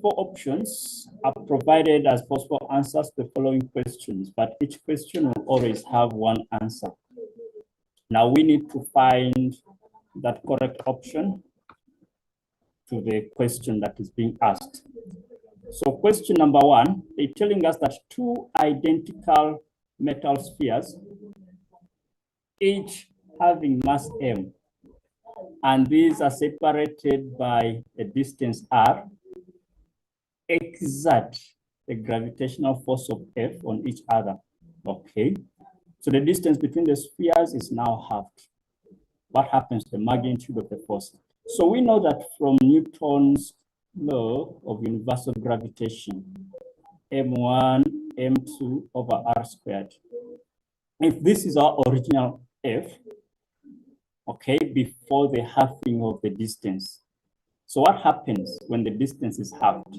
4 options are provided as possible answers to the following questions, but each question will always have one answer. Now we need to find that correct option to the question that is being asked. So question number 1, they're telling us that 2 identical metal spheres, each having mass m, and these are separated by a distance r, exert the gravitational force of F on each other. Okay, so the distance between the spheres is now halved. What happens to the magnitude of the force? So we know that from Newton's law of universal gravitation, m1, m2 over r squared. If this is our original F, okay, before the halving of the distance. So what happens when the distance is halved?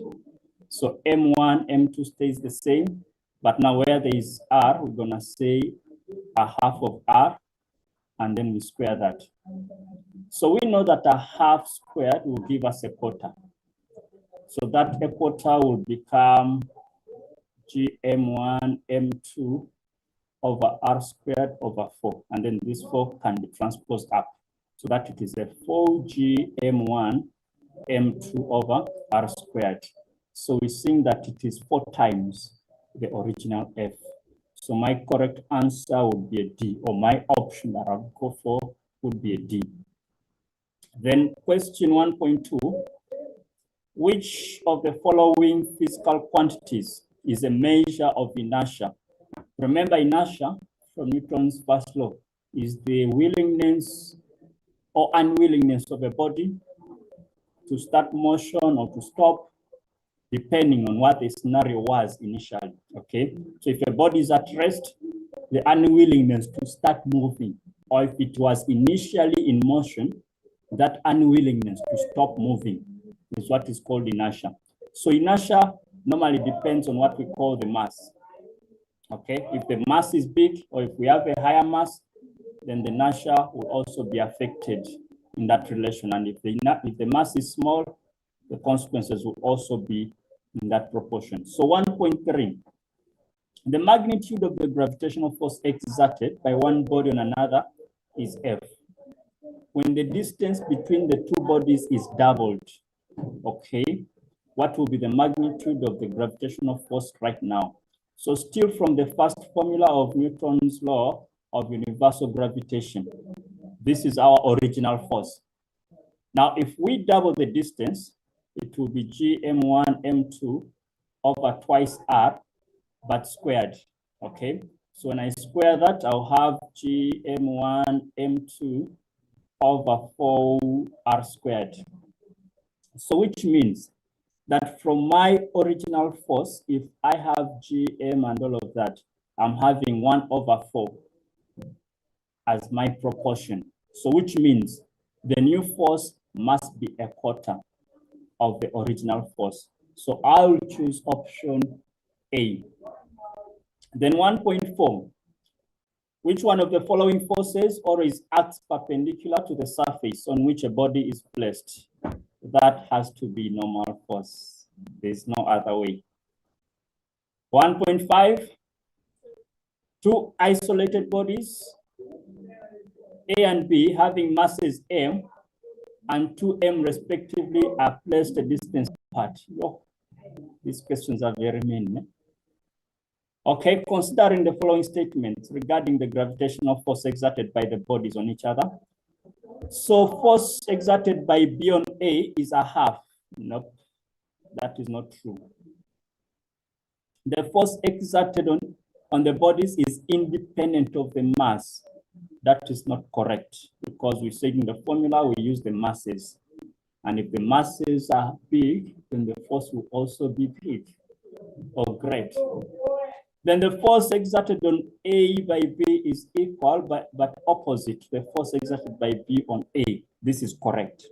So m1, m2 stays the same, but now where there is r, we're gonna say a half of r, and then we square that. So we know that a half squared will give us a quarter. So that a quarter will become gm1, m2 over r squared over 4. And then this 4 can be transposed up. So that it is a 4gm1, m2 over r squared. So we're seeing that it is 4 times the original F. So my correct answer would be a D, or my option that I'll go for would be a D. Then question 1.2, which of the following physical quantities is a measure of inertia? Remember, inertia from Newton's first law is the willingness or unwillingness of a body to start motion or to stop, depending on what the scenario was initially, okay? So if a body is at rest, the unwillingness to start moving, or if it was initially in motion, that unwillingness to stop moving is what is called inertia. So inertia normally depends on what we call the mass, okay? If the mass is big, or if we have a higher mass, then the inertia will also be affected in that relation. And if the mass is small, the consequences will also be in that proportion. So 1.3, the magnitude of the gravitational force exerted by one body on another is F. When the distance between the 2 bodies is doubled, okay, what will be the magnitude of the gravitational force right now? So still from the first formula of Newton's law of universal gravitation, this is our original force. Now, if we double the distance, it will be gm1, m2 over twice r, but squared, okay? So when I square that, I'll have gm1, m2 over 4r squared. So which means that from my original force, if I have gm and all of that, I'm having 1 over 4 as my proportion. So which means the new force must be a quarter of the original force. So I will choose option A. Then 1.4, which one of the following forces always acts perpendicular to the surface on which a body is placed? That has to be normal force. There's no other way. 1.5, 2 isolated bodies, A and B, having masses m and 2m respectively, are placed a distance apart. These questions are very many. Okay, considering the following statements regarding the gravitational force exerted by the bodies on each other. So force exerted by B on A is a half. Nope, that is not true. The force exerted on the bodies is independent of the mass. That is not correct, because we said in the formula we use the masses. And if the masses are big, then the force will also be big or great. Then the force exerted on A by B is equal, but opposite to the force exerted by B on A. This is correct.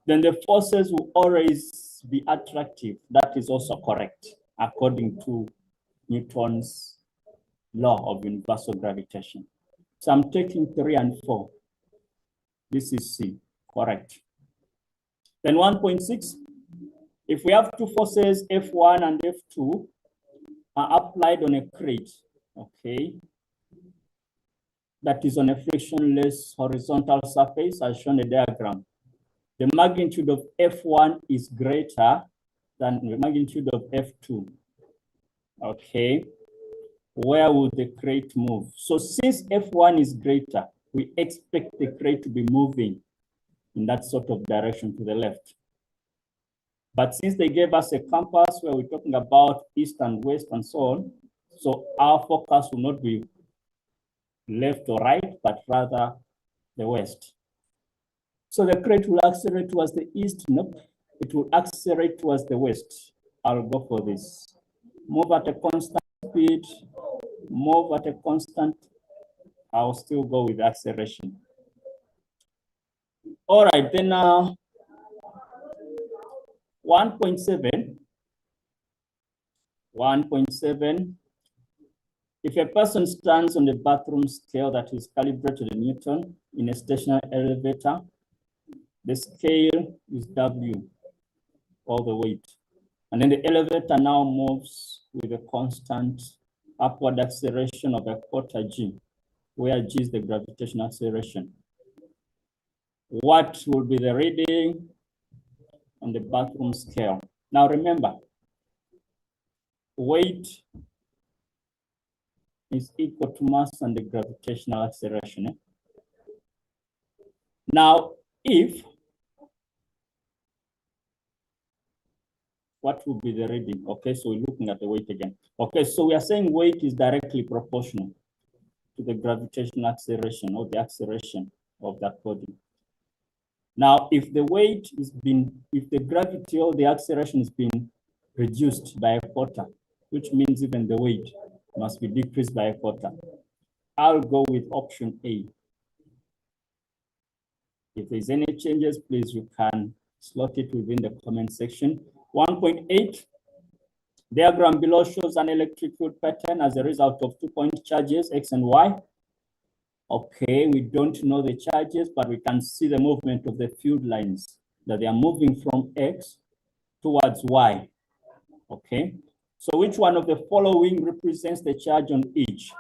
Then the forces will always be attractive. That is also correct, according to Newton's law of universal gravitation. So I'm taking 3 and 4. This is C, correct. Then 1.6, If we have two forces, F1 and F2, are applied on a crate, okay, that is on a frictionless horizontal surface, as shown in the diagram, the magnitude of F1 is greater than the magnitude of F2, okay? Where will the crate move? So since F1 is greater, we expect the crate to be moving in that sort of direction to the left. But since they gave us a compass where we're talking about east and west and so on, so our focus will not be left or right, but rather the west. So the crate will accelerate towards the east. Nope, it will accelerate towards the west. I'll go for this. Move at a constant speed, move at a constant, I'll still go with acceleration. All right, then 1.7. 1.7. If a person stands on the bathroom scale that is calibrated in Newton in a stationary elevator, the scale is W, all the weight. And then the elevator now moves with a constant upward acceleration of a quarter G, where G is the gravitational acceleration. What will be the reading on the bathroom scale? Now remember, weight is equal to mass and the gravitational acceleration. Now, if, what will be the reading? Okay, so we're looking at the weight again. Okay, so we are saying weight is directly proportional to the gravitational acceleration or the acceleration of that body. Now, if the weight is if the gravity or the acceleration has been reduced by a quarter, which means even the weight must be decreased by a quarter, I'll go with option A. If there's any changes, please, you can slot it within the comment section. 1.8, diagram below shows an electric field pattern as a result of 2-point charges, X and Y. Okay, we don't know the charges, but we can see the movement of the field lines, that they are moving from X towards Y. Okay, so which one of the following represents the charge on each?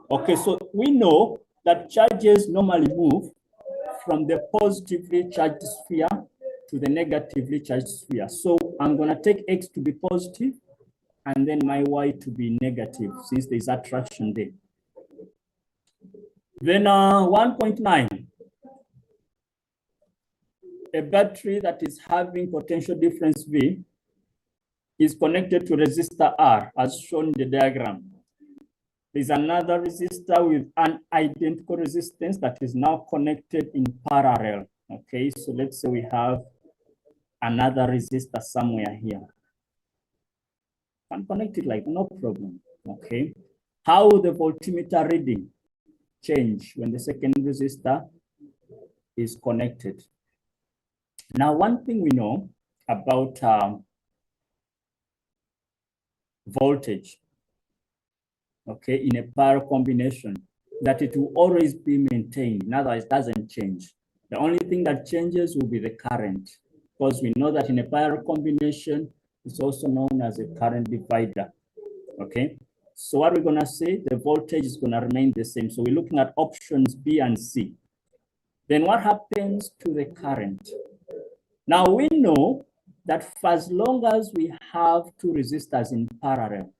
Okay, so we know that charges normally move from the positively charged sphere to the negatively charged sphere. So I'm going to take X to be positive and then my Y to be negative, since there's attraction there. Then 1.9, a battery that is having potential difference V is connected to resistor R, as shown in the diagram. There's another resistor with an identical resistance that is now connected in parallel. Okay, so let's say we have another resistor somewhere here. Can connect it like no problem. Okay, how will the voltmeter reading change when the second resistor is connected? Now, one thing we know about voltage, okay, in a parallel combination, that it will always be maintained. In other words, it doesn't change. The only thing that changes will be the current, because we know that in a parallel combination, it's also known as a current divider. Okay, so what we're going to say, the voltage is going to remain the same. So we're looking at options B and C. Then what happens to the current? Now we know that for as long as we have two resistors in parallel,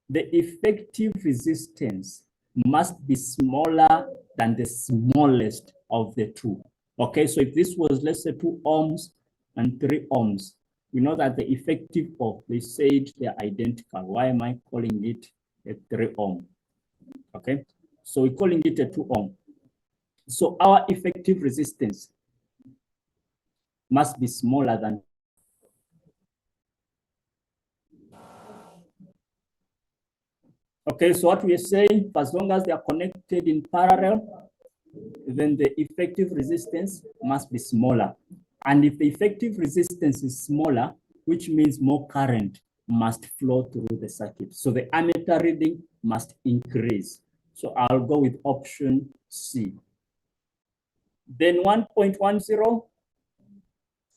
the effective resistance must be smaller than the smallest of the two. Okay, so if this was, let's say, 2 ohms and 3 ohms, we know that the effective, they said they're identical. Why am I calling it a 3 ohm? Okay, so we're calling it a 2 ohm. So our effective resistance must be smaller than. Okay, so what we are saying, as long as they are connected in parallel, then the effective resistance must be smaller. And if the effective resistance is smaller, which means more current must flow through the circuit. So the ammeter reading must increase. So I'll go with option C. Then 1.10,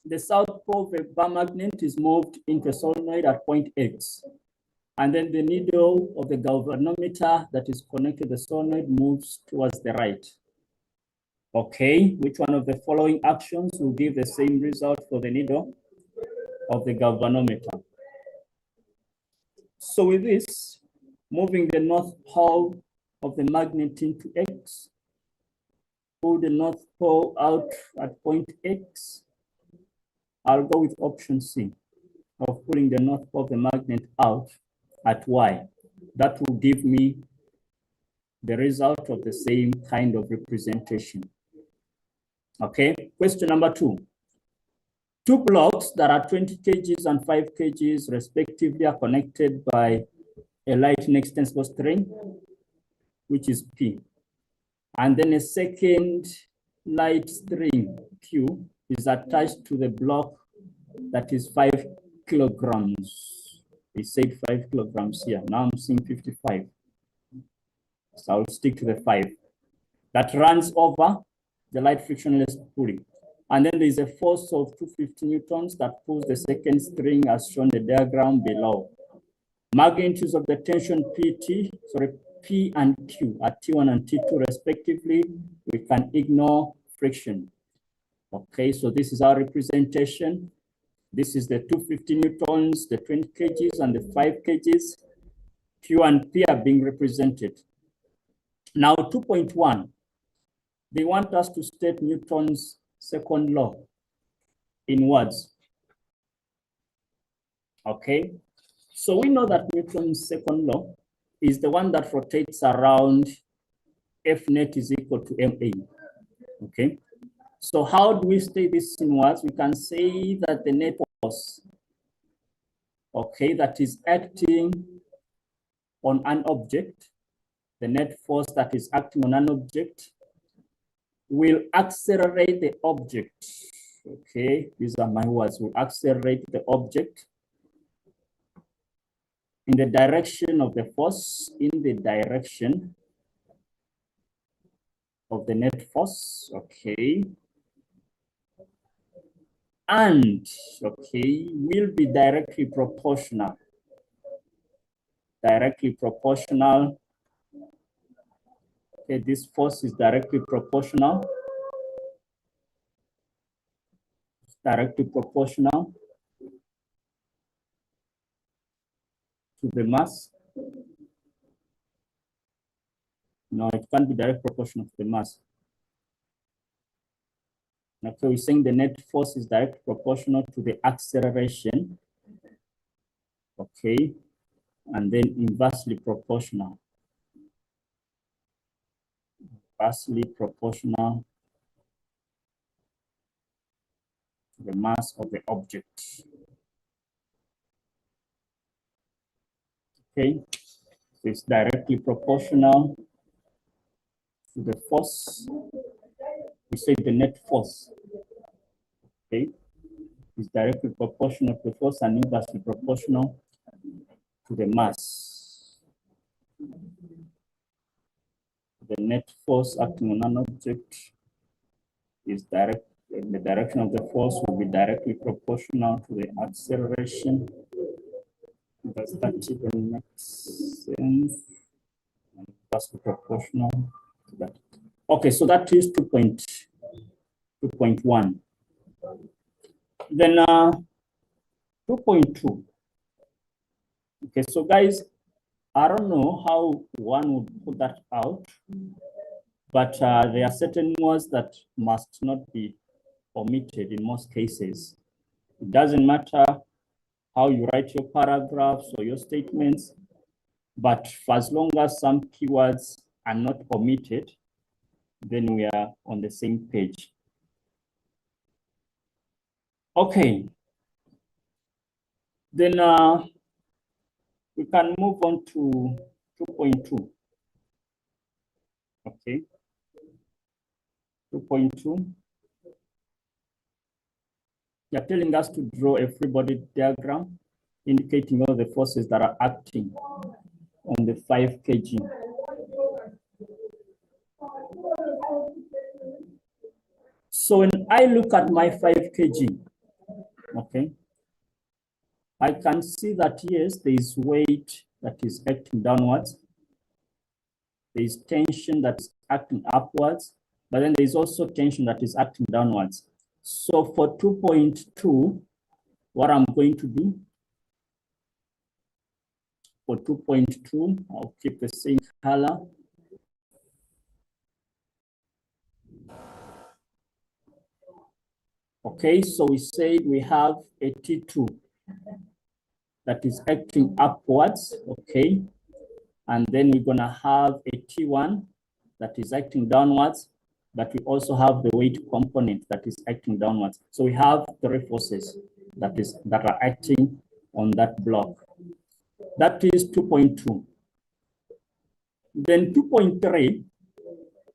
the south pole of a bar magnet is moved into a solenoid at point X. And then the needle of the galvanometer that is connected to the solenoid moves towards the right. Okay, which one of the following actions will give the same result for the needle of the galvanometer? So with this, moving the north pole of the magnet into X, pull the north pole out at point X. I'll go with option C of pulling the north pole of the magnet out at Y. That will give me the result of the same kind of representation. Okay, question number 2. Two blocks that are 20 kgs and 5 kgs respectively are connected by a lightning extensible string, which is P. And then a second light string, Q, is attached to the block that is 5 kilograms. We said 5 kilograms here. Now I'm seeing 55. So I'll stick to the 5. That runs over the light frictionless pulley. And then there's a force of 250 newtons that pulls the second string as shown in the diagram below. Magnitudes of the tension P and Q at T1 and T2 respectively, we can ignore friction. Okay, so this is our representation. This is the 250 newtons, the 20 kgs, and the 5 kgs. Q and P are being represented. Now 2.1, they want us to state Newton's second law in words. Okay, so we know that Newton's second law is the one that rotates around F net is equal to MA. Okay, so how do we state this in words? We can say that the net force, okay, that is acting on an object, the net force that is acting on an object will accelerate the object. Okay, these are my words, will accelerate the object in the direction of the force, in the direction of the net force, okay. And, okay, will be directly proportional. Directly proportional. Okay, this force is directly proportional. Directly proportional to the mass. No, it can't be direct proportional to the mass. Okay, we're saying the net force is directly proportional to the acceleration. Okay, and then inversely proportional. Inversely proportional to the mass of the object. Okay, so it's directly proportional to the force. We say the net force, okay, is directly proportional to the force and inversely proportional to the mass. The net force acting on an object is direct, the direction of the force will be directly proportional to the acceleration. Does that even make sense? And that's proportional to that. Okay, so that is 2.1. Then 2.2. Okay, so guys, I don't know how one would put that out, but there are certain words that must not be omitted in most cases. It doesn't matter how you write your paragraphs or your statements, but for as long as some keywords are not omitted, then we are on the same page. Okay. Then we can move on to 2.2. Okay. 2.2. They're telling us to draw a free body diagram indicating all the forces that are acting on the 5 kg. So when I look at my 5 kg, I can see that yes, there is weight that is acting downwards. There is tension that is acting upwards, but then there is also tension that is acting downwards. So for 2.2, what I'm going to do, for 2.2, I'll keep the same color. Okay, so we said we have a T2 that is acting upwards, okay? And then we're gonna have a T1 that is acting downwards, but we also have the weight component that is acting downwards. So we have three forces that are acting on that block. That is 2.2. Then 2.3,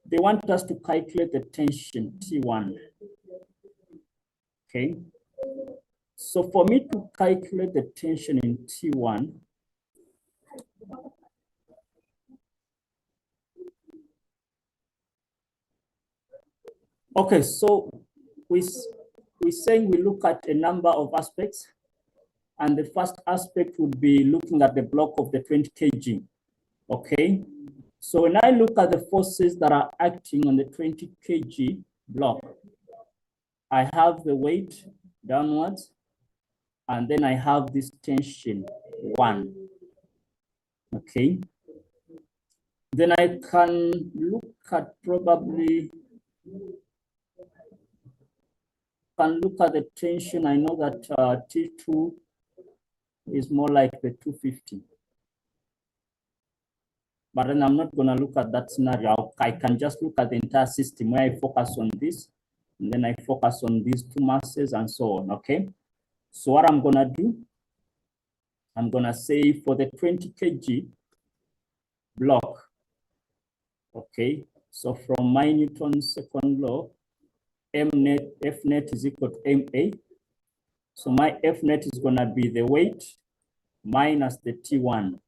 they want us to calculate the tension T1. Okay. So for me to calculate the tension in T1, okay, so we're saying we look at a number of aspects, and the first aspect would be looking at the block of the 20 kg. Okay, so when I look at the forces that are acting on the 20 kg block, I have the weight downwards, and then I have this tension 1. Okay, then I can look at probably the tension. I know that T2 is more like the 250. But then I'm not going to look at that scenario. I can just look at the entire system where I focus on this, and then I focus on these two masses and so on, okay? So what I'm going to do, I'm going to say for the 20 kg block, okay? So from my Newton's second law, F net is equal to MA. So my F net is going to be the weight minus the T1,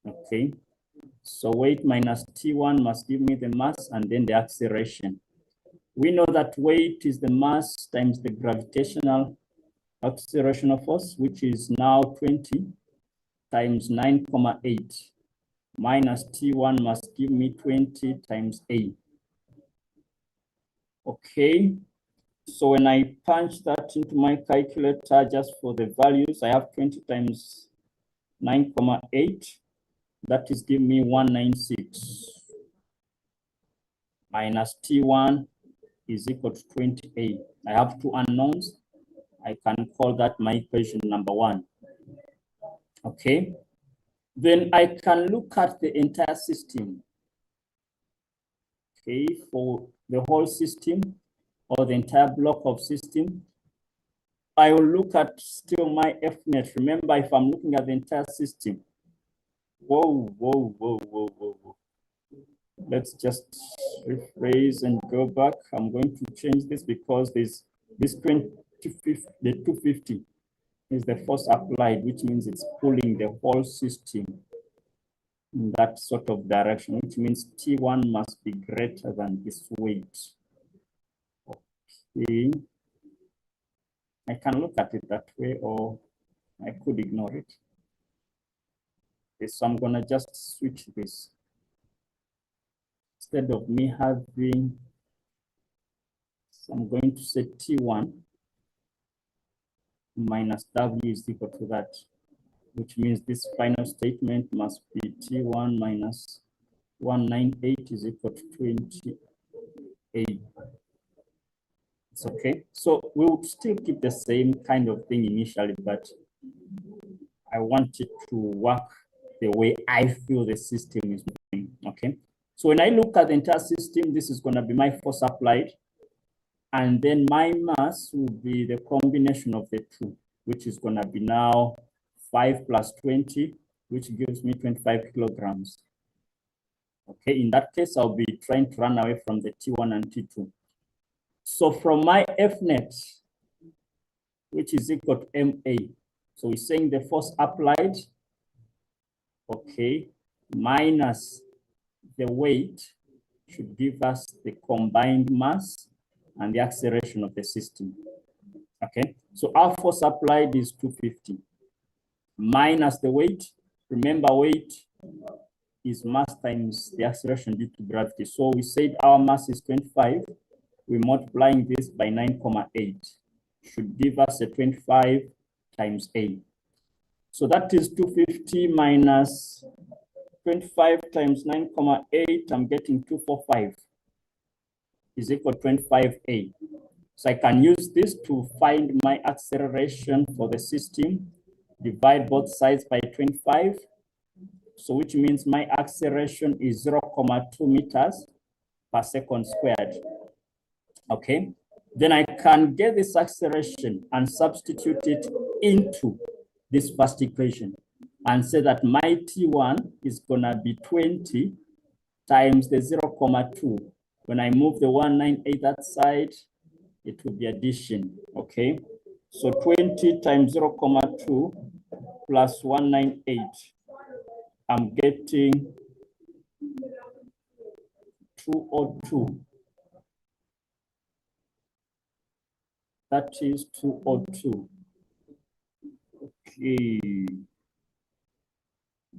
okay? So weight minus T1 must give me the mass and then the acceleration. We know that weight is the mass times the gravitational accelerational force, which is now 20 times 9,8 minus T1 must give me 20 times A. Okay, so when I punch that into my calculator just for the values, I have 20 times 9,8. That is giving me 196 minus T1 is equal to 28. I have two unknowns. I can call that my equation number 1. Okay. Then I can look at the entire system. Okay, for the whole system or the entire block of system, I will look at still my F net. Remember, if I'm looking at the entire system, whoa. Let's just rephrase and go back. I'm going to change this because this 250 is the force applied, which means it's pulling the whole system in that sort of direction, which means T1 must be greater than this weight. Okay. I can look at it that way, or I could ignore it. Okay, so I'm gonna just switch this. Instead of me having, so I'm going to say T1 minus W is equal to that, which means this final statement must be T1 minus 198 is equal to 28. It's okay. So we would still keep the same kind of thing initially, but I want it to work the way I feel the system is moving, okay? So when I look at the entire system, this is going to be my force applied. And then my mass will be the combination of the two, which is going to be now 5 plus 20, which gives me 25 kilograms. Okay, in that case, I'll be trying to run away from the T1 and T2. So from my F net, which is equal to MA, so we're saying the force applied, okay, minus the weight should give us the combined mass and the acceleration of the system. Okay, so our force applied is 250. minus the weight. Remember, weight is mass times the acceleration due to gravity. So we said our mass is 25. We're multiplying this by 9,8. Should give us a 25 times A. So that is 250 minus 25 times 9,8. I'm getting 245 is equal to 25A. So I can use this to find my acceleration for the system. Divide both sides by 25. So which means my acceleration is 0,2 meters per second squared. Okay. Then I can get this acceleration and substitute it into this first equation and say that my T1 is gonna be 20 times the 0,2. When I move the 198 that side, it will be addition, okay? So 20 times 0,2 plus 198, I'm getting 202. That is 202. Okay.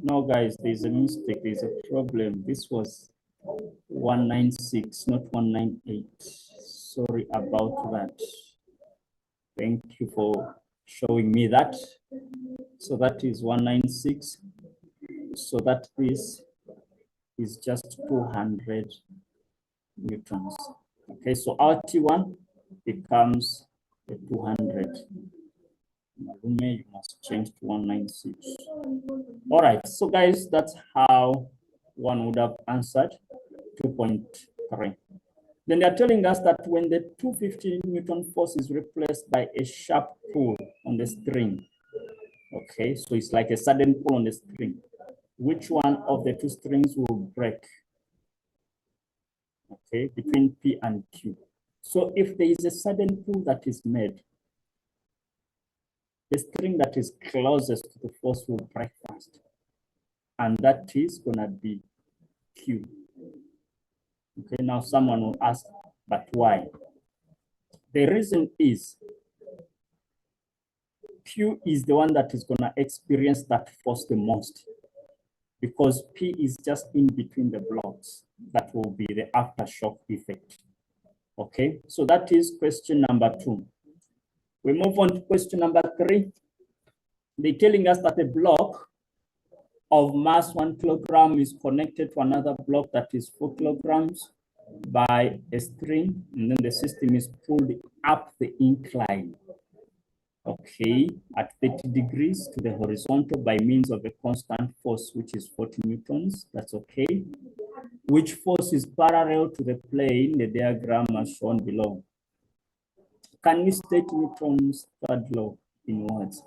No, guys, there's a mistake, there's a problem. This was 196, not 198. Sorry about that. Thank you for showing me that. So that is 196. So that is just 200 newtons. Okay, so our T1 becomes 200. You must change to 196. All right, so guys, that's how one would have answered 2.3. Then they're telling us that when the 250 Newton force is replaced by a sharp pull on the string, okay, so it's like a sudden pull on the string, which one of the two strings will break? Okay, between P and Q. So if there is a sudden pull that is made, the string that is closest to the force will break first. And that is gonna be Q. Okay, now someone will ask, but why? The reason is Q is the one that is gonna experience that force the most, because P is just in between the blocks. That will be the aftershock effect. Okay, so that is question number 2. We move on to question number 3. They're telling us that a block of mass 1 kilogram is connected to another block that is 4 kilograms by a string, and then the system is pulled up the incline, okay, at 30 degrees to the horizontal by means of a constant force, which is 40 newtons. That's okay. Which force is parallel to the plane, the diagram as shown below. Can we state Newton's third law in words?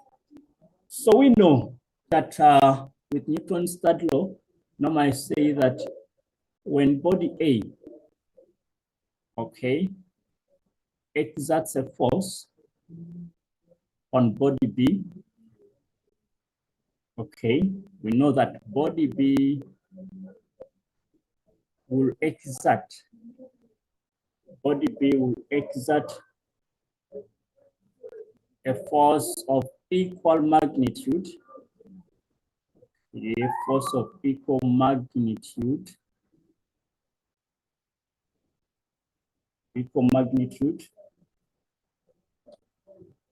So we know that with Newton's third law, now I say that when body A, okay, exerts a force on body B, okay, we know that body B will exert a force of equal magnitude, a force of equal magnitude,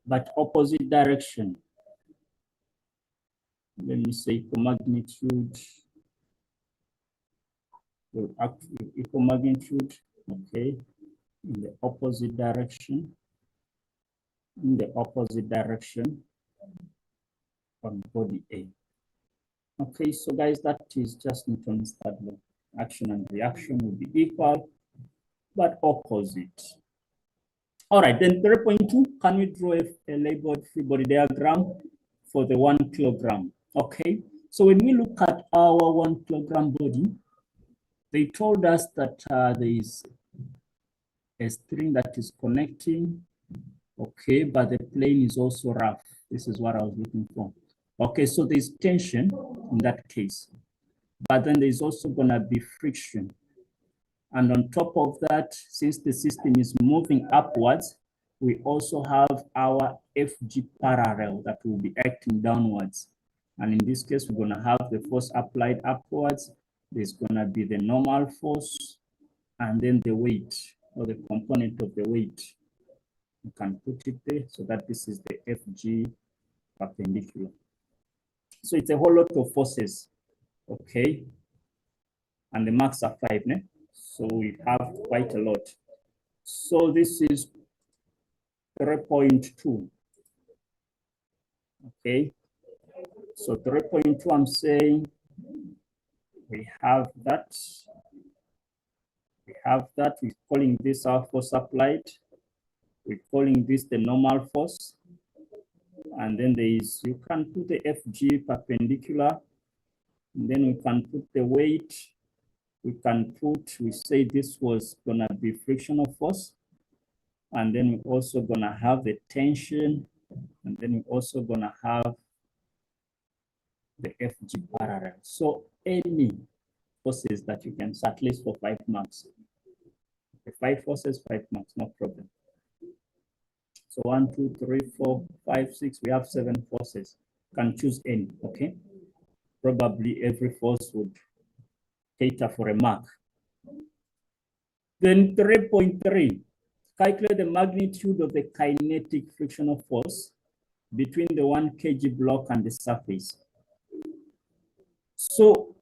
but opposite direction. Let me say equal magnitude will act with equal magnitude, okay, in the opposite direction. On body A. Okay, so guys, that is just Newton's third law. Action and reaction will be equal, but opposite. All right, then 3.2, can we draw a labeled free body diagram for the 1 kilogram? Okay, so when we look at our 1 kilogram body, they told us that there is a string that is connecting, okay, but the plane is also rough. This is what I was looking for. Okay, so there's tension in that case, but then there's also gonna be friction. And on top of that, since the system is moving upwards, we also have our FG parallel that will be acting downwards. And in this case, we're going to have the force applied upwards. There's going to be the normal force and then the weight, or the component of the weight. You can put it there so that this is the FG perpendicular. So it's a whole lot of forces, okay? And the marks are 5, né? So we have quite a lot. So this is 3.2, okay? So 3.2, I'm saying we have that. We have that. We're calling this our force applied. We're calling this the normal force. And then there is, you can put the FG perpendicular. And then we can put the weight. We can put, we say this was gonna be frictional force. And then we're also gonna have the tension. And then we're also gonna have the FG parallel. So any forces that you can set, at least for 5 marks. The 5 forces, 5 marks, no problem. So 1, 2, 3, 4, 5, 6, we have 7 forces. You can choose any, okay? Probably every force would cater for a mark. Then 3.3, calculate the magnitude of the kinetic frictional force between the 1 kg block and the surface. So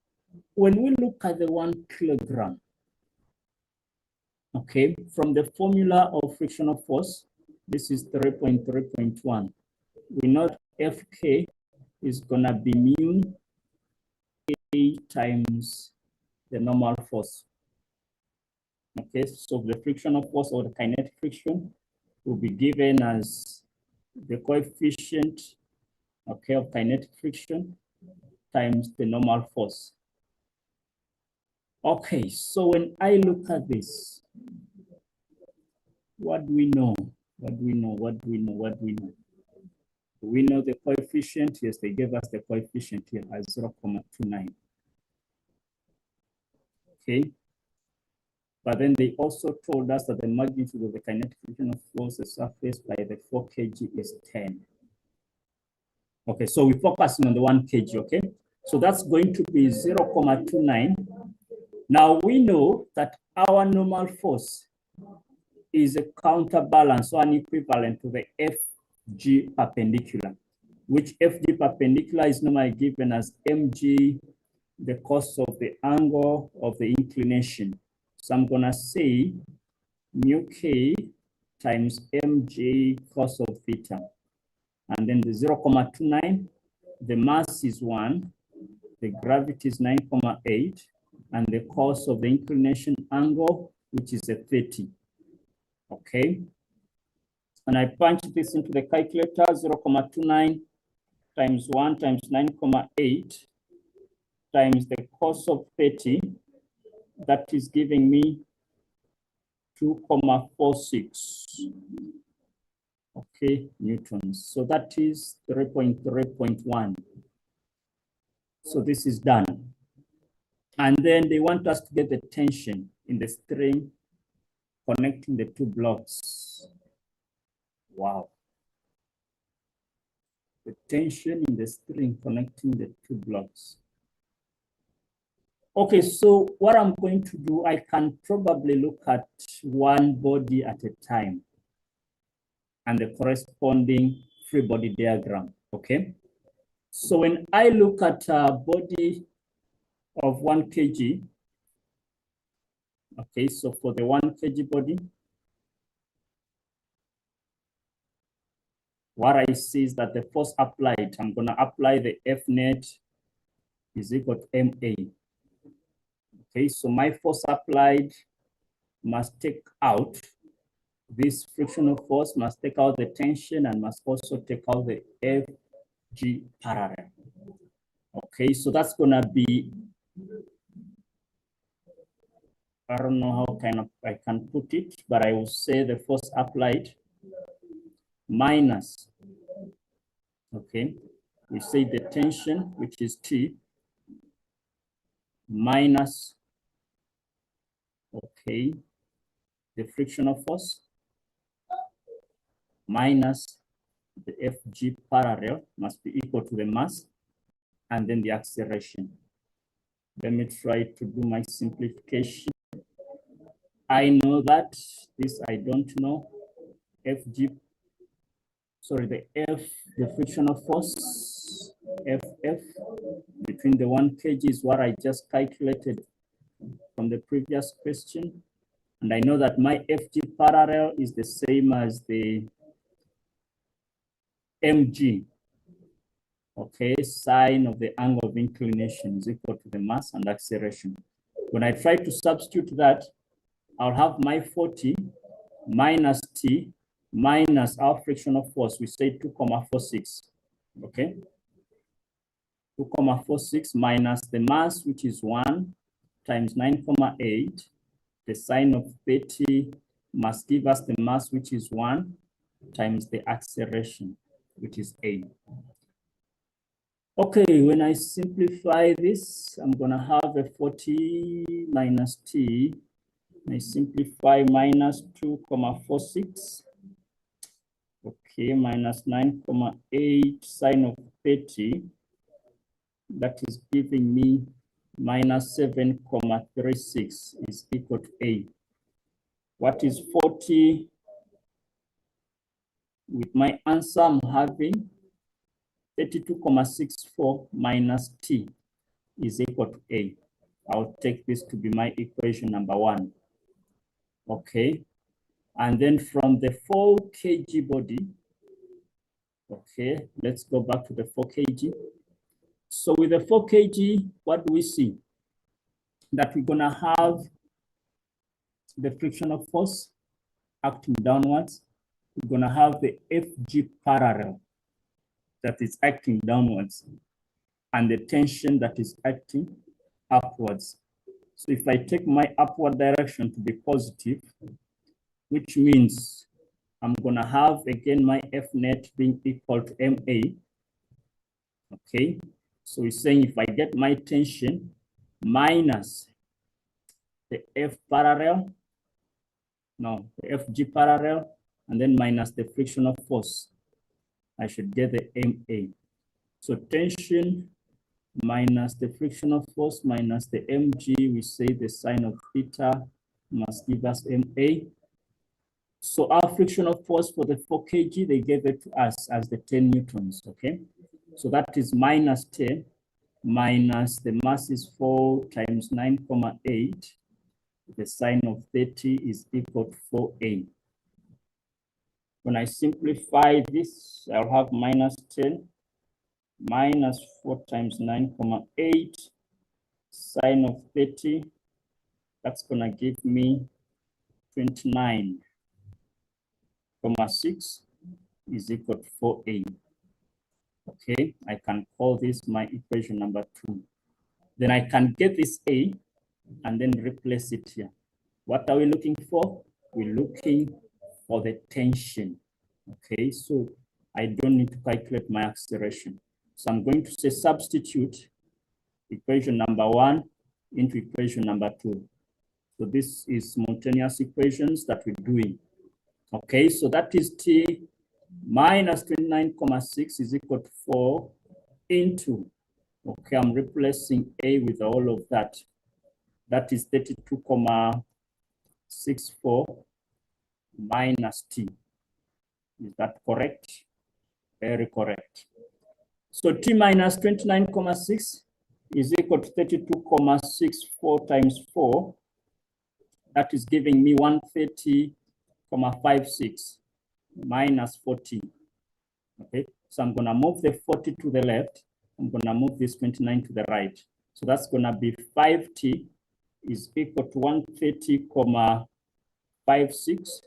when we look at the 1 kilogram, okay, from the formula of frictional force, this is 3.3.1. We know Fk is gonna be mu A times the normal force. Okay, so the frictional force or the kinetic friction will be given as the coefficient, okay, of kinetic friction times the normal force. Okay, so when I look at this, what do we know? What do we know? What do we know? What do we know? Do we know the coefficient? Yes, they gave us the coefficient here as 0.29. Okay. But then they also told us that the magnitude of the kinetic friction force the surface by the 4 kg is 10. Okay, so we're focusing on the 1 kg, okay? So that's going to be 0.29. Now we know that our normal force is a counterbalance or an equivalent to the FG perpendicular, which FG perpendicular is normally given as mg, the cos of the angle of the inclination. So I'm gonna say mu k times mg cos of theta. And then the 0.29, the mass is 1, the gravity is 9.8, and the cos of the inclination angle, which is a 30. Okay. And I punch this into the calculator, 0.29 times 1 times 9.8 times the cos of 30. That is giving me 2.46. Okay, newtons. So that is 3.3.1. So this is done. And then they want us to get the tension in the string connecting the 2 blocks. Wow. The tension in the string connecting the 2 blocks. Okay, so what I'm going to do, I can probably look at one body at a time and the corresponding free body diagram, okay? So when I look at a body of 1 kg, okay, so for the 1 kg body, what I see is that the force applied, I'm gonna apply the F net is equal to MA. Okay, so my force applied must take out this frictional force, must take out the tension, and must also take out the FG parallel. Okay, so that's gonna be, I don't know how I can put it, but I will say the force applied minus, okay, we say the tension, which is T, minus, okay, the frictional force, minus the FG parallel must be equal to the mass, and then the acceleration. Let me try to do my simplification. I know that this I don't know. Fg, sorry, the F, the frictional force, Ff, between the 1 kg is what I just calculated from the previous question. And I know that my Fg parallel is the same as the mg. Okay, sine of the angle of inclination is equal to the mass and acceleration. When I try to substitute that, I'll have my 40 minus T minus our frictional force, we say 2,46, okay? 2,46 minus the mass, which is 1 times 9,8. The sine of 30 must give us the mass, which is 1 times the acceleration, which is A. Okay, when I simplify this, I'm gonna have a 40 minus T. I simplify minus 2,46. Okay, minus 9,8 sine of 30. That is giving me minus 7,36 is equal to A. What is 40? With my answer, I'm having 32,64 minus T is equal to A. I'll take this to be my equation number 1. Okay. And then from the 4 kg body, okay, let's go back to the 4 kg. So with the 4 kg, what do we see? That we're gonna have the frictional force acting downwards. We're gonna have the Fg parallel that is acting downwards and the tension that is acting upwards. So if I take my upward direction to be positive, which means I'm gonna have again my F net being equal to MA. Okay, so it's saying if I get my tension minus the F parallel, no, the Fg parallel, and then minus the frictional force, I should get the MA. So tension minus the frictional force minus the mg, we say the sine of theta must give us MA. So our frictional force for the 4 kg, they gave it to us as the 10 newtons, okay? So that is minus 10 minus the mass is 4 times 9,8. The sine of 30 is equal to 4A. When I simplify this, I'll have minus 10 minus 4 times 9,8 sine of 30. That's gonna give me 29,6 is equal to 4A. Okay, I can call this my equation number 2. Then I can get this A and then replace it here. What are we looking for? We're looking for the tension. Okay, so I don't need to calculate my acceleration. So I'm going to say substitute equation number 1 into equation number 2. So this is simultaneous equations that we're doing. Okay, so that is T minus 29,6 is equal to 4 into, okay, I'm replacing A with all of that. That is 32,64 minus T. Is that correct? Very correct. So T minus 29,6 is equal to 32,64 times 4. That is giving me 130,56 minus 40. Okay, so I'm gonna move the 40 to the left. I'm gonna move this 29 to the right. So that's gonna be 5T is equal to 130,56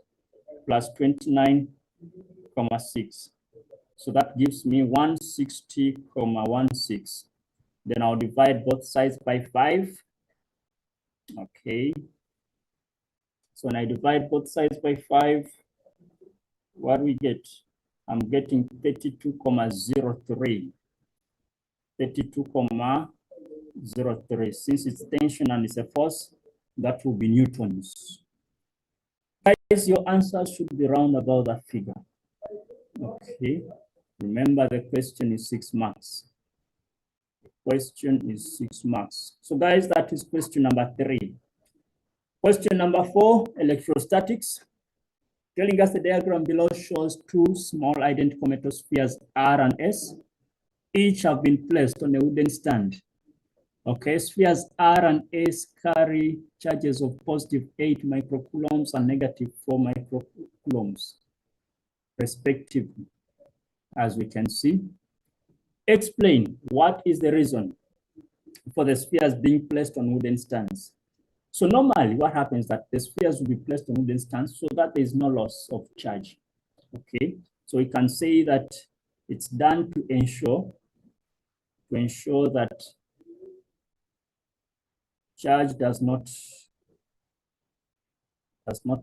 plus 29,6. So that gives me 160,16. Then I'll divide both sides by 5. Okay. So when I divide both sides by 5, what do we get? I'm getting 32,03. 32,03. Since it's tension and it's a force, that will be newtons. Guys, your answer should be round about that figure. Okay. Remember, the question is 6 marks. The question is 6 marks. So guys, that is question number 3. Question number 4, electrostatics. Telling us the diagram below shows 2 small identical metal spheres R and S. Each have been placed on a wooden stand. Okay, spheres R and S carry charges of positive 8 microcoulombs and negative 4 microcoulombs, respectively, as we can see. Explain what is the reason for the spheres being placed on wooden stands. So normally what happens is that the spheres will be placed on wooden stands so that there is no loss of charge. Okay, so we can say that it's done to ensure that charge does not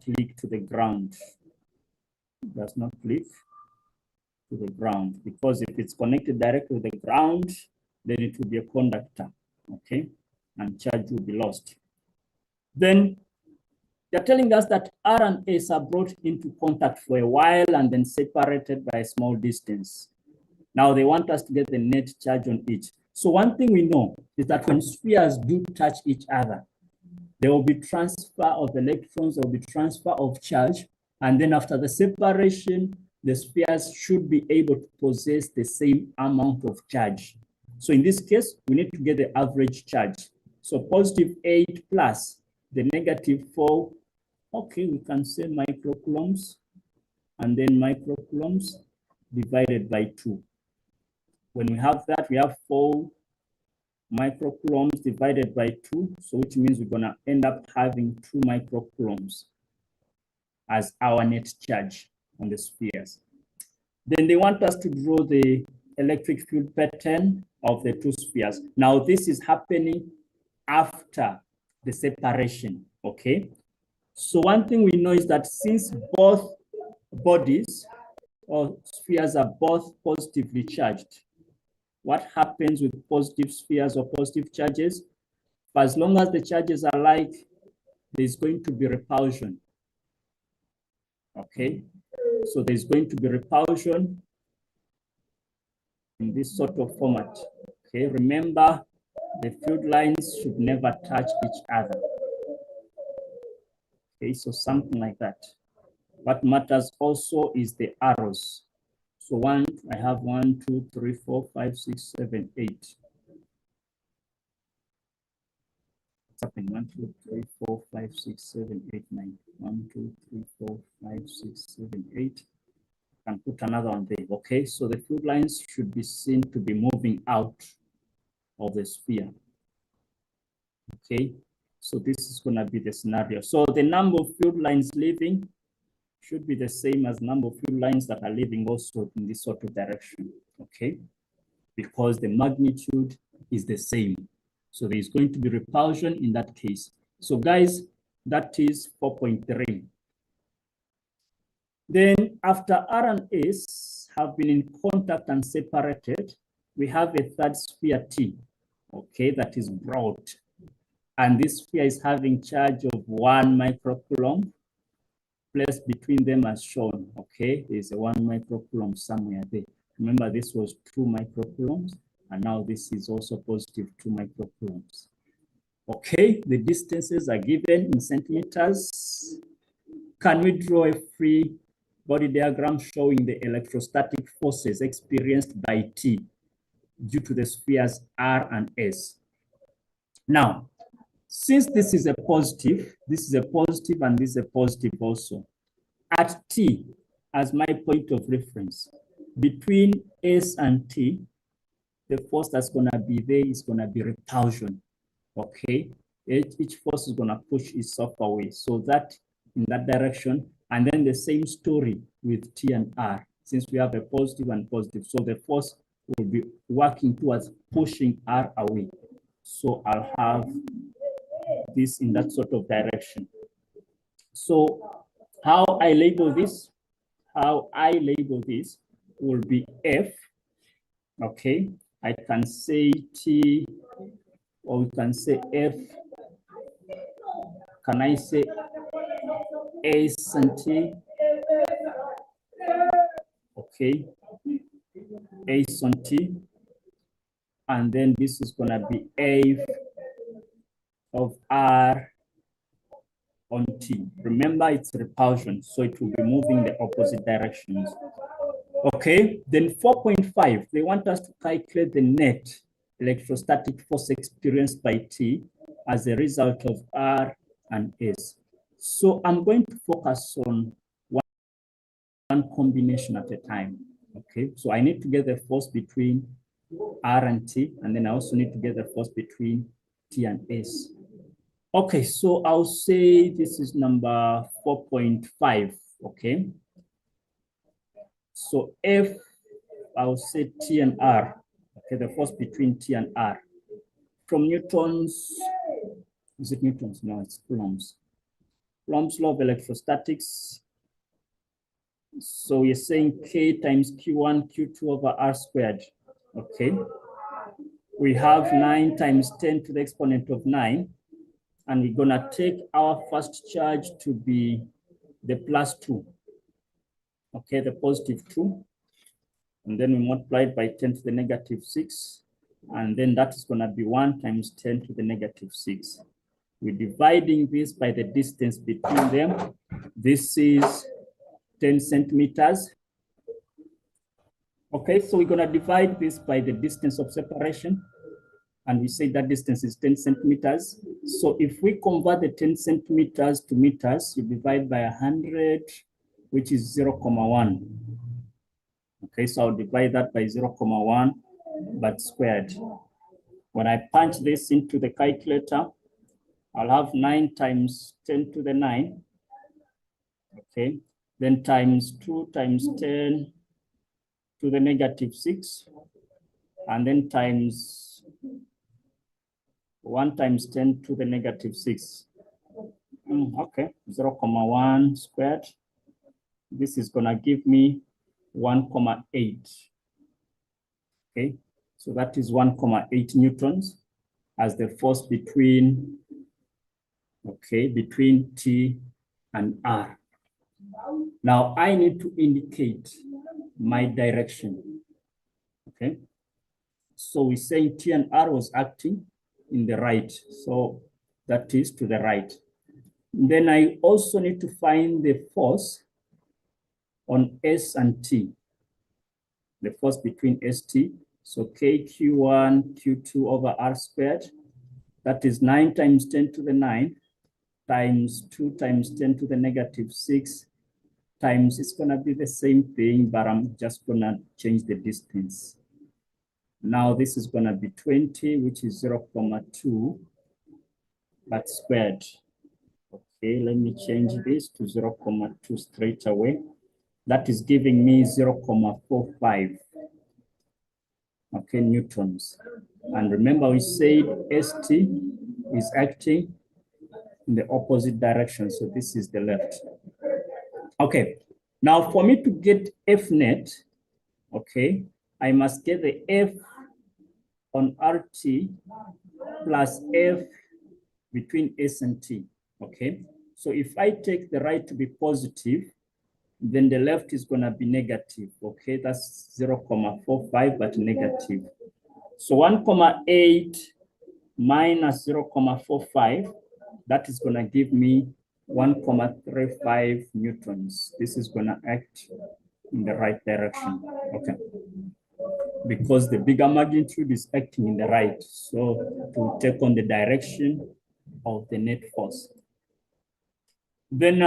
leak to the ground. Does not leak to the ground, because if it's connected directly to the ground, then it will be a conductor, okay, and charge will be lost. Then they're telling us that R and S are brought into contact for a while and then separated by a small distance. Now they want us to get the net charge on each. So one thing we know is that when spheres do touch each other, there will be transfer of electrons, there will be transfer of charge, and then after the separation, the spheres should be able to possess the same amount of charge. So in this case, we need to get the average charge. So positive 8 plus the negative 4, okay, we can say microcoulombs, and then microcoulombs divided by 2. When we have that, we have 4 microcoulombs divided by 2, so which means we're gonna end up having 2 microcoulombs as our net charge on the spheres. Then they want us to draw the electric field pattern of the 2 spheres. Now this is happening after the separation, okay? So one thing we know is that since both bodies or spheres are both positively charged, what happens with positive spheres or positive charges? For as long as the charges are like, there's going to be repulsion. Okay, so there's going to be repulsion in this sort of format. Okay, remember the field lines should never touch each other. Okay, so something like that. What matters also is the arrows. So I have 1, 2, 3, 4, 5, 6, 7, 8. What's happening? 1, 2, 3, 4, 5, 6, 7, 8, 9. 1, 2, 3, 4, 5, 6, 7, 8. Can put another one there. Okay, so the field lines should be seen to be moving out of the sphere. Okay, so this is going to be the scenario. So the number of field lines leaving should be the same as number of field lines that are leaving also in this sort of direction, okay? Because the magnitude is the same. So there is going to be repulsion in that case. So guys, that is 4.3. Then after R and S have been in contact and separated, we have a third sphere T, okay, that is brought. And this sphere is having charge of 1 microcoulomb placed between them as shown, okay? There's a 1 microcoulomb somewhere there. Remember, this was 2 microcoulombs, and now this is also positive 2 microcoulombs. Okay, the distances are given in centimeters. Can we draw a free body diagram showing the electrostatic forces experienced by T due to the spheres R and S? Now, since this is a positive, and this is a positive also. At T, as my point of reference, between S and T, the force that's going to be there is going to be repulsion, okay? Each force is going to push itself away. So that in that direction, and then the same story with T and R, since we have a positive and positive. So the force will be working towards pushing R away. So I'll have this in that sort of direction. So how I label this will be F, okay? I can say T, or we can say F. Can I say S and T? Okay, S and T. and then this is going to be F of R on T. Remember, it's repulsion, so it will be moving the opposite directions. Okay, then 4.5, they want us to calculate the net electrostatic force experienced by T as a result of R and S. So I'm going to focus on one combination at a time. Okay, so I need to get the force between R and T, and then I also need to get the force between T and S. Okay, so I'll say this is number 4.5, okay? So F, I'll say T and R, okay, the force between T and R. From Newton's, is it Newton's? No, it's Coulomb's. Coulomb's law of electrostatics. So we're saying K times Q1, Q2 over R squared, okay? We have 9 times 10 to the exponent of 9. And we're gonna take our first charge to be the +2, okay, the +2, and then we multiply it by 10 to the -6, and then that is gonna be 1 times 10 to the -6. We're dividing this by the distance between them. This is 10 centimeters. Okay, so we're gonna divide this by the distance of separation. And we say that distance is 10 centimeters. So if we convert the 10 centimeters to meters, you divide by 100, which is 0.1. Okay, so I'll divide that by 0.1, but squared. When I punch this into the calculator, I'll have 9 times 10 to the 9. Okay, then times 2 times 10 to the -6, and then times 1 times 10 to the -6. Okay, 0.1 squared. This is gonna give me 1.8. Okay, so that is 1.8 newtons as the force between, okay, between T and R. Now I need to indicate my direction. Okay, so we say T and R was acting in the right, so that is to the right. Then I also need to find the force on S and T, the force between ST. So KQ1, Q2 over R squared, that is 9 times 10 to the 9 times 2 times 10 to the -6 times, it's gonna be the same thing, but I'm just gonna change the distance. Now this is gonna be 20, which is 0.2, but squared. Okay, let me change this to 0.2 straight away. That is giving me 0.45, okay, newtons. And remember we said ST is acting in the opposite direction, so this is the left. Okay, now for me to get F net, okay, I must get the F on RT plus F between S and T, okay? So if I take the right to be positive, then the left is gonna be negative, okay? That's 0.45, but negative. So 1.8 minus 0.45, that is gonna give me 1.35 newtons. This is gonna act in the right direction, okay? Because the bigger magnitude is acting in the right, so to take on the direction of the net force. Then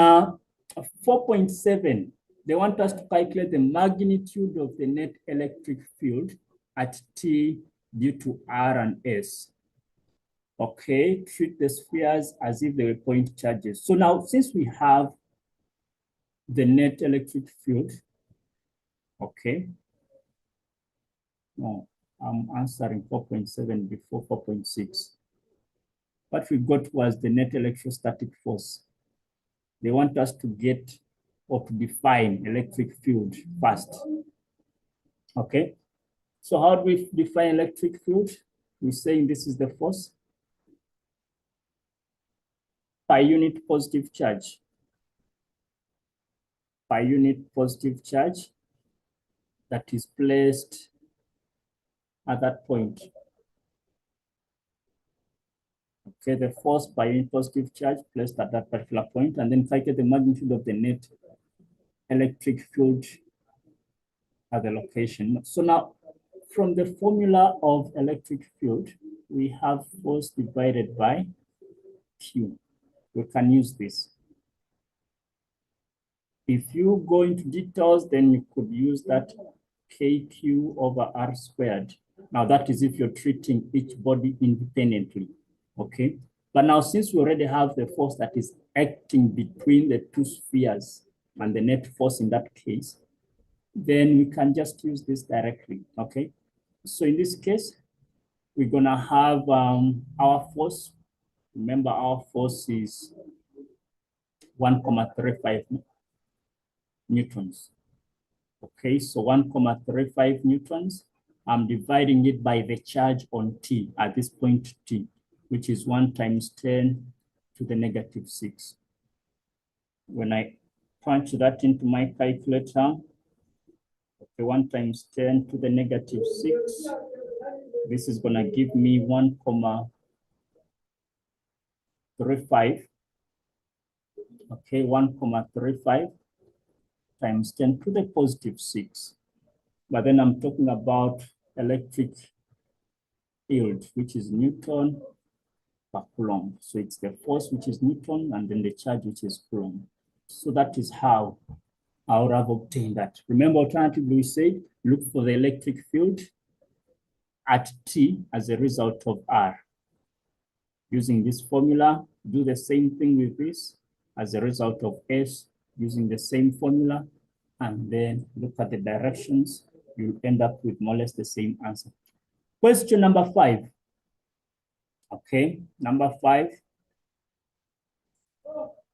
4.7, they want us to calculate the magnitude of the net electric field at T due to R and S. Okay, treat the spheres as if they were point charges. So now, since we have the net electric field, okay, no, I'm answering 4.7 before 4.6. What we got was the net electrostatic force. They want us to get or to define electric field first. Okay, so how do we define electric field? We're saying this is the force per unit positive charge. Per unit positive charge that is placed at that point. Okay, the force by any positive charge placed at that particular point, and then if I get the magnitude of the net electric field at the location. So now, from the formula of electric field, we have force divided by Q. We can use this. If you go into details, then you could use that KQ over R squared. Now that is if you're treating each body independently, okay? But now since we already have the force that is acting between the two spheres and the net force in that case, then we can just use this directly, okay? So in this case, we're gonna have our force. Remember, our force is 1,35 newtons. Okay, so 1,35 newtons. I'm dividing it by the charge on T at this point T, which is 1 times 10 to the negative 6. When I punch that into my calculator, okay, 1 times 10 to the negative 6, this is gonna give me 1,35. Okay, 1,35 times 10 to the positive 6. But then I'm talking about electric field, which is Newton per Coulomb. So it's the force, which is Newton, and then the charge, which is Coulomb. So that is how I would have obtained that. Remember, alternatively, we said, look for the electric field at T as a result of R. Using this formula, do the same thing with this as a result of S, using the same formula, and then look at the directions. You'll end up with more or less the same answer. Question number 5. Okay, number 5.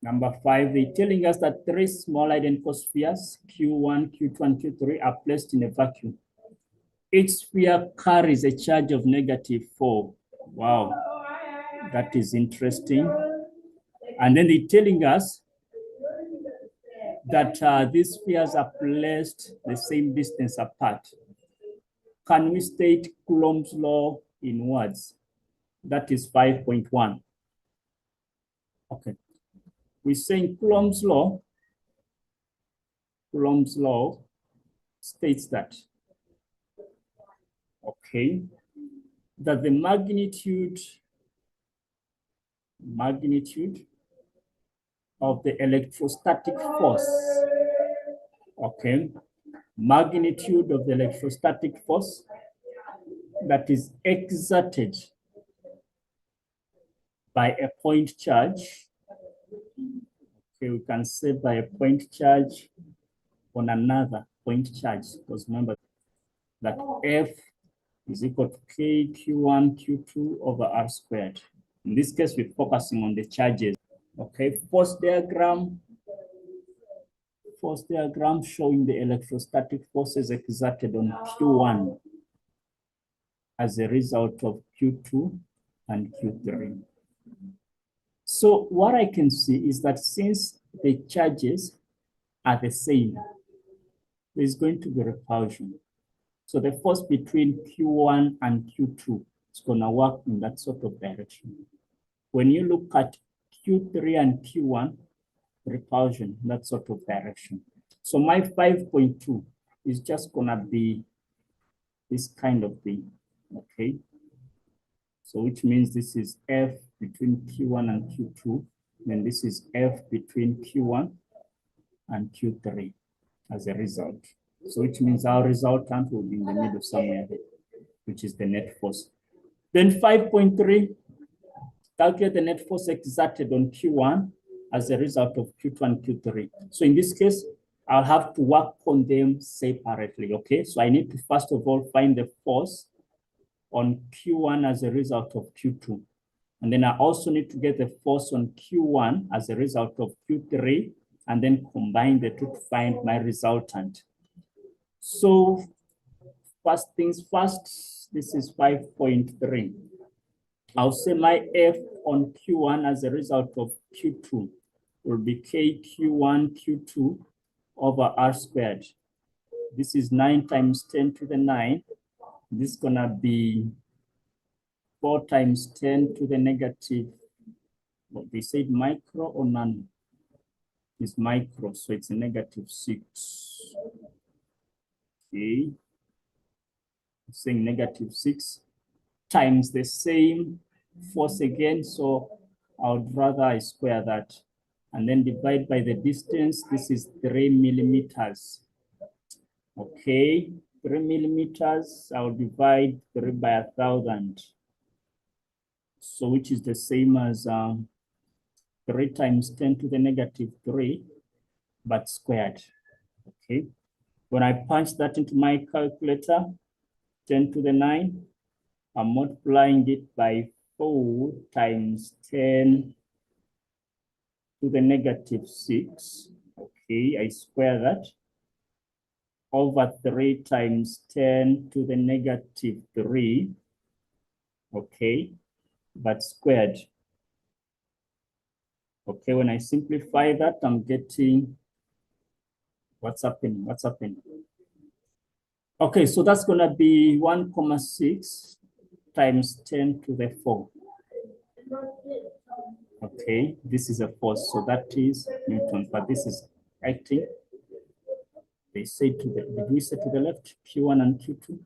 Number 5, they're telling us that 3 small identical spheres, Q1, Q2, and Q3, are placed in a vacuum. Each sphere carries a charge of -4. Wow, that is interesting. And then they're telling us that these spheres are placed the same distance apart. Can we state Coulomb's law in words? That is 5.1. Okay. We're saying Coulomb's law states that, okay, that the magnitude of the electrostatic force, okay, magnitude of the electrostatic force that is exerted by a point charge. Okay, we can say by a point charge on another point charge, because remember that F is equal to K Q1 Q2 over R squared. In this case, we're focusing on the charges. Okay, force diagram showing the electrostatic forces exerted on Q1 as a result of Q2 and Q3. So what I can see is that since the charges are the same, there's going to be repulsion. So the force between Q1 and Q2 is going to work in that sort of direction. When you look at Q3 and Q1, repulsion, that sort of direction. So my 5.2 is just going to be this kind of thing, okay? So which means this is F between Q1 and Q2, then this is F between Q1 and Q3 as a result. So which means our resultant will be in the middle somewhere here, which is the net force. Then 5.3, calculate the net force exerted on Q1 as a result of Q2 and Q3. So in this case, I'll have to work on them separately, okay? So I need to first of all find the force on Q1 as a result of Q2. And then I also need to get the force on Q1 as a result of Q3, and then combine the two to find my resultant. So first things first, this is 5.3. I'll say my F on Q1 as a result of Q2 will be KQ1 Q2 over R squared. This is 9 times 10 to the 9. This is gonna be 4 times 10 to the negative Well, they said micro or nano. It's micro, so it's a -6. Okay. Saying -6 times the same force again. So I would rather I square that and then divide by the distance. This is 3 millimeters. Okay, 3 millimeters. I'll divide 3 by 1,000. So which is the same as 3 times 10 to the -3, but squared. Okay. When I punch that into my calculator, 10 to the 9, I'm multiplying it by 4 times 10 to the -6. Okay, I square that over 3 times 10 to the -3. Okay, but squared. Okay, when I simplify that, I'm getting what's happening. Okay, so that's going to be 1,6 times 10 to the 4. Okay, this is a force, so that is Newton, but this is acting. They say to the, did we say to the left, Q1 and Q2?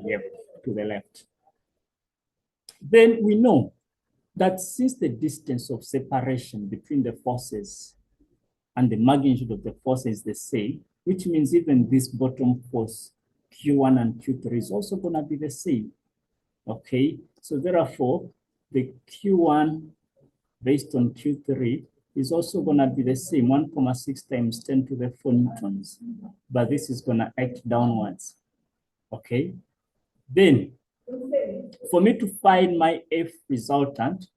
Yep, to the left. Then we know that since the distance of separation between the forces and the magnitude of the force is the same, which means even this bottom force, Q1 and Q3, is also going to be the same. Okay, so therefore, the Q1 based on Q3 is also going to be the same, 1,6 times 10 to the 4 newtons. But this is going to act downwards. Okay, then for me to find my F resultant,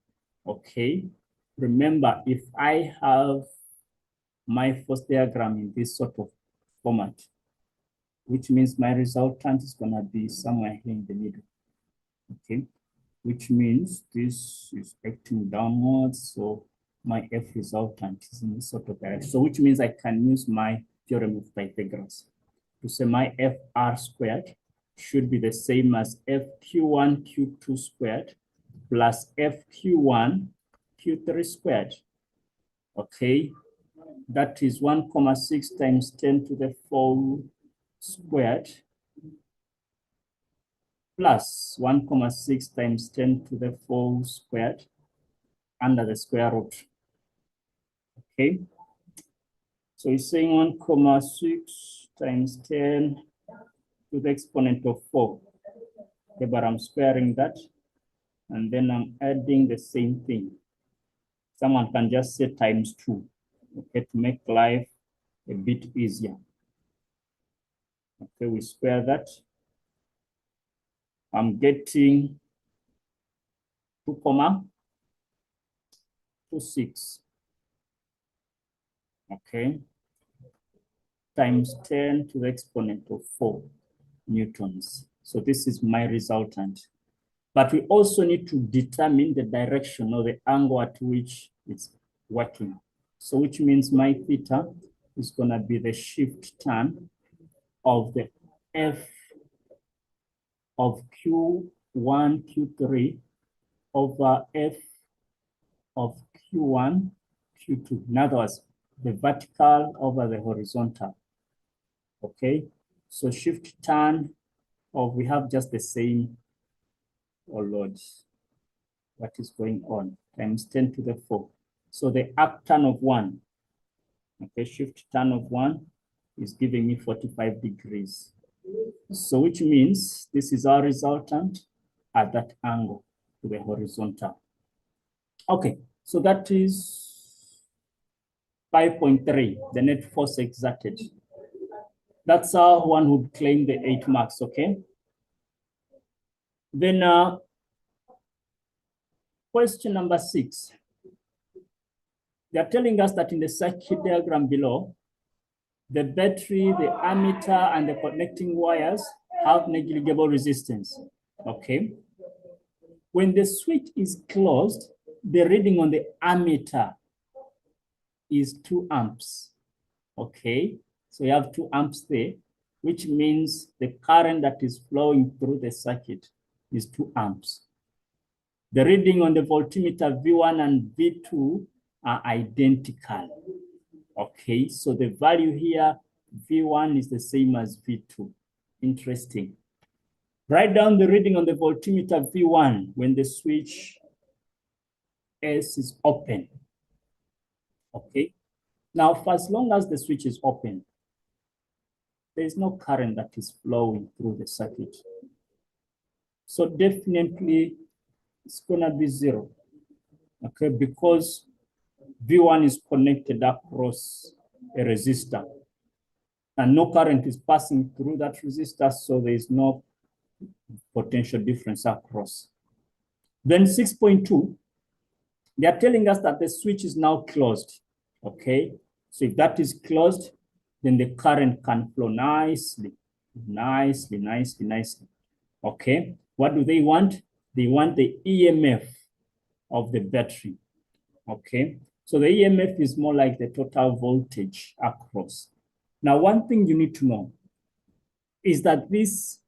okay, remember if I have my force diagram in this sort of format, which means my resultant is going to be somewhere here in the middle. Okay, which means this is acting downwards. So my F resultant is in this sort of direction. So which means I can use my theorem of Pythagoras to say my FR squared should be the same as FQ1 Q2 squared plus FQ1 Q3 squared. Okay, that is 1,6 times 10 to the 4 squared plus 1,6 times 10 to the 4 squared under the square root. Okay, so it's saying 1,6 times 10 to the exponent of 4. Okay, but I'm squaring that and then I'm adding the same thing. Someone can just say times 2, okay, to make life a bit easier. Okay, we square that. I'm getting 2,26. Okay, times 10 to the exponent of 4 newtons. So this is my resultant. But we also need to determine the direction or the angle at which it's working. So which means my theta is going to be the shift tan of the F of Q1, Q3 over F of Q1, Q2. In other words, the vertical over the horizontal. Okay, so shift tan of, we have just the same, oh Lord, what is going on, times 10 to the 4. So the up tan of 1, okay, shift tan of 1 is giving me 45 degrees. So which means this is our resultant at that angle to the horizontal. Okay, so that is 5.3, the net force exerted. That's how one would claim the 8 marks, okay? Then question number 6. They are telling us that in the circuit diagram below, the battery, the ammeter, and the connecting wires have negligible resistance, okay? When the switch is closed, the reading on the ammeter is 2 amps, okay? So you have 2 amps there, which means the current that is flowing through the circuit is 2 amps. The reading on the voltmeter V1 and V2 are identical. Okay, so the value here, V1 is the same as V2. Interesting. Write down the reading on the voltmeter V1 when the switch S is open. Okay, now for as long as the switch is open, there is no current that is flowing through the circuit. So definitely it's gonna be 0. Okay, because V1 is connected across a resistor and no current is passing through that resistor, so there is no potential difference across. Then 6.2, they are telling us that the switch is now closed. Okay, so if that is closed, then the current can flow nicely. Okay, what do they want? They want the EMF of the battery. Okay, so the EMF is more like the total voltage across. Now, one thing you need to know is that this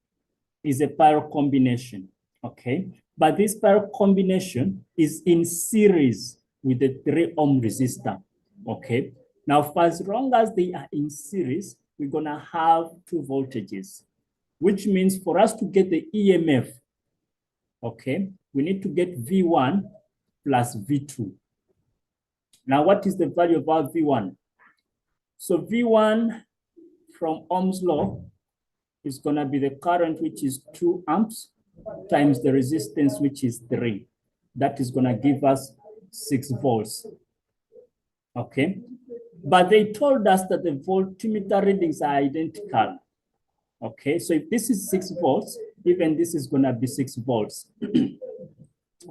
is a parallel combination, okay? But this parallel combination is in series with the 3 ohm resistor, okay? Now, for as long as they are in series, we're gonna have 2 voltages, which means for us to get the EMF, okay, we need to get V1 plus V2. Now, what is the value of our V1? So V1 from Ohm's law is going to be the current, which is 2 amps, times the resistance, which is 3. That is going to give us 6 volts. Okay. But they told us that the voltmeter readings are identical. Okay. So if this is 6 volts, even this is going to be 6 volts.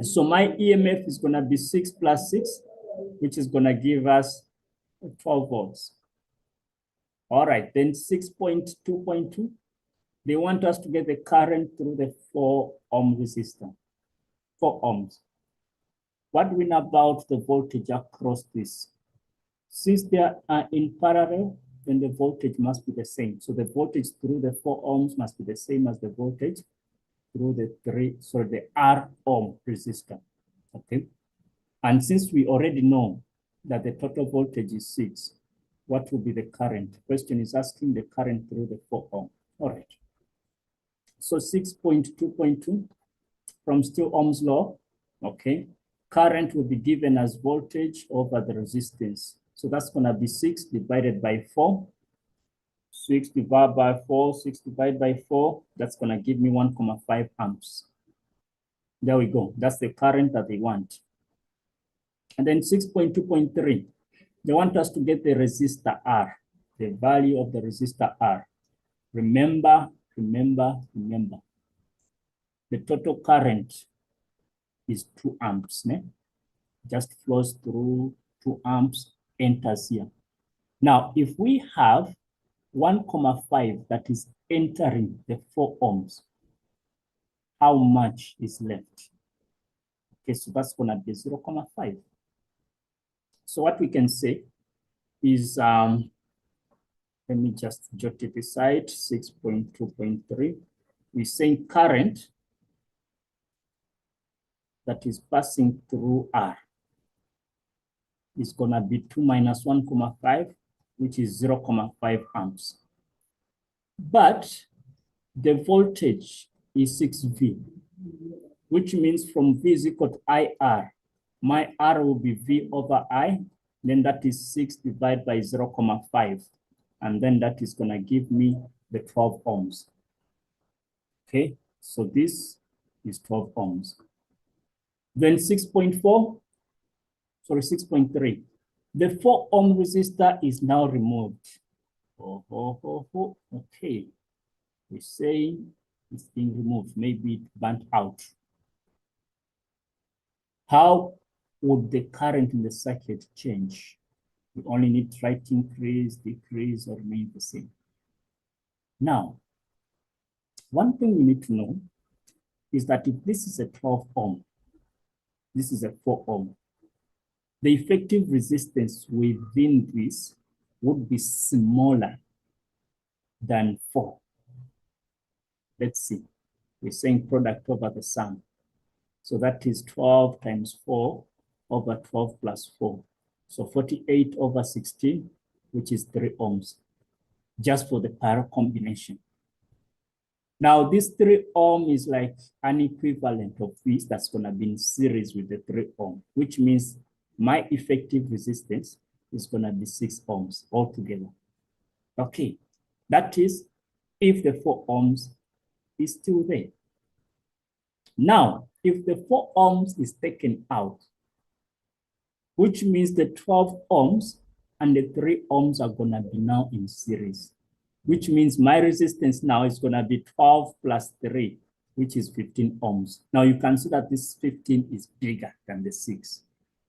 So my EMF is going to be 6 plus 6, which is going to give us 12 volts. All right, then 6.2.2, they want us to get the current through the 4 ohm resistor, 4 ohms. What do we know about the voltage across this? Since they are in parallel, then the voltage must be the same. So the voltage through the 4 ohms must be the same as the voltage through the R ohm resistor, okay? And since we already know that the total voltage is 6, what will be the current? Question is asking the current through the 4 ohm. All right. So 6.2.2 from still Ohm's law, okay? Current will be given as voltage over the resistance. So that's gonna be 6 divided by 4. 6 divided by 4, 6 divided by 4, that's gonna give me 1.5 amps. There we go, that's the current that they want. And then 6.2.3, they want us to get the resistor R, the value of the resistor R. Remember, the total current is 2 amps, né? Just flows through 2 amps, enters here. Now, if we have 1.5 that is entering the 4 ohms, how much is left? Okay, so that's gonna be 0.5. So what we can say is, let me just jot it aside, 6.2.3. We're saying current that is passing through R is gonna be 2 minus 1.5, which is 0.5 amps. But the voltage is 6V, which means from V is equal to IR. My R will be V over I, then that is 6 divided by 0.5. And then that is gonna give me the 12 ohms. Okay, so this is 12 ohms. Then 6.4, sorry, 6.3. The 4 ohm resistor is now removed. Okay. We say it's being removed, maybe it burnt out. How would the current in the circuit change? We only need to write increase, decrease, or remain the same. Now, one thing we need to know is that if this is a 12 ohm, this is a 4 ohm, the effective resistance within this would be smaller than 4. Let's see. We're saying product over the sum. So that is 12 times 4 over 12 plus 4. So 48 over 16, which is 3 ohms, just for the parallel combination. Now, this 3 ohm is like an equivalent of this that's going to be in series with the 3 ohm, which means my effective resistance is going to be 6 ohms altogether. Okay, that is if the 4 ohms is still there. Now, if the 4 ohms is taken out, which means the 12 ohms and the 3 ohms are going to be now in series, which means my resistance now is going to be 12 plus 3, which is 15 ohms. Now you can see that this 15 is bigger than the 6.